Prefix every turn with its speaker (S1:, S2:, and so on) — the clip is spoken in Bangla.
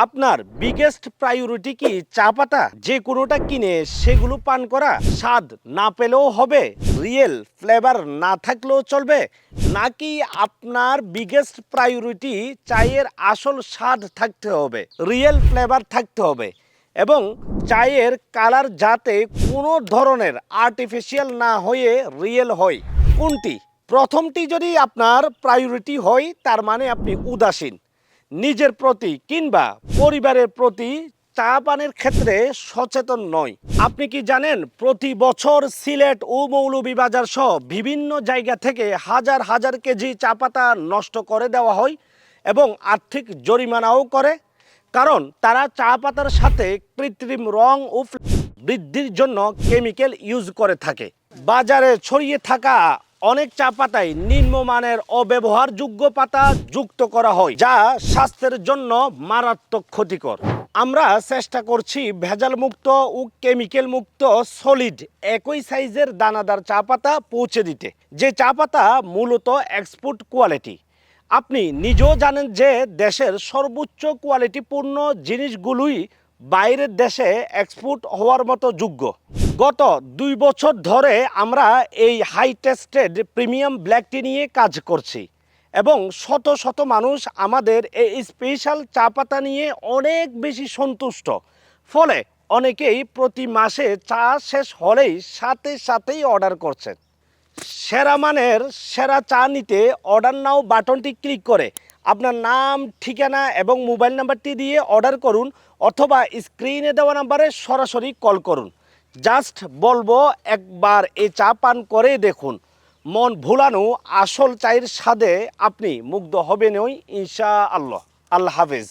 S1: আপনার বিগেস্ট প্রায়োরিটি কি চা পাতা? যে কোনোটা কিনে সেগুলো পান করা? স্বাদ না পেলেও হবে, রিয়েল ফ্লেভার না থাকলেও চলবে? নাকি আপনার বিগেস্ট প্রায়োরিটি চায়ের আসল স্বাদ থাকতে হবে, রিয়েল ফ্লেভার থাকতে হবে এবং চায়ের কালার যাতে কোনো ধরনের আর্টিফিশিয়াল না হয়ে রিয়েল হয়? কোনটি? প্রথমটি যদি আপনার প্রায়োরিটি হয় তার মানে আপনি উদাসীন, নিজের প্রতি কিংবা পরিবারের প্রতি চা পানের ক্ষেত্রে সচেতন নয়। আপনি কি জানেন প্রতি বছর সিলেট ও মৌলভীবাজার সহ বিভিন্ন জায়গা থেকে হাজার হাজার কেজি চা পাতা নষ্ট করে দেওয়া হয় এবং আর্থিক জরিমানাও করে? কারণ তারা চা পাতার সাথে কৃত্রিম রং ও বৃদ্ধির জন্য কেমিক্যাল ইউজ করে থাকে। বাজারে ছড়িয়ে থাকা অনেক চা পাতায় নিম্নমানের অব্যবহারযোগ্য পাতা যুক্ত করা হয়, যা স্বাস্থ্যের জন্য মারাত্মক ক্ষতিকর। আমরা চেষ্টা করছি ভেজাল মুক্ত ও কেমিক্যাল মুক্ত সলিড একই সাইজের দানাদার চা পাতা পৌঁছে দিতে, যে চা পাতা মূলত এক্সপোর্ট কোয়ালিটি। আপনি নিজেও জানেন যে দেশের সর্বোচ্চ কোয়ালিটিপূর্ণ জিনিসগুলোই বাইরের দেশে এক্সপোর্ট হওয়ার মতো যোগ্য। গত 2 বছর ধরে আমরা এই হাই টেস্টেড প্রিমিয়াম ব্ল্যাক টি নিয়ে কাজ করছি এবং শত শত মানুষ আমাদের এই স্পেশাল চা পাতা নিয়ে অনেক বেশি সন্তুষ্ট। ফলে অনেকেই প্রতি মাসে চা শেষ হলেই সাথে সাথেই অর্ডার করছেন। সেরা মানের সেরা চা নিতে অর্ডার নাও বাটনটি ক্লিক করে আপনার নাম, ঠিকানা এবং মোবাইল নাম্বারটি দিয়ে অর্ডার করুন, অথবা স্ক্রিনে দেওয়া নাম্বারে সরাসরি কল করুন। জাস্ট বলবো একবার এই চা পান করে দেখুন, মন ভুলানো আসল চায়ের স্বাদে আপনি মুগ্ধ হবেনই ইনশাআল্লাহ। আল্লাহ হাফেজ।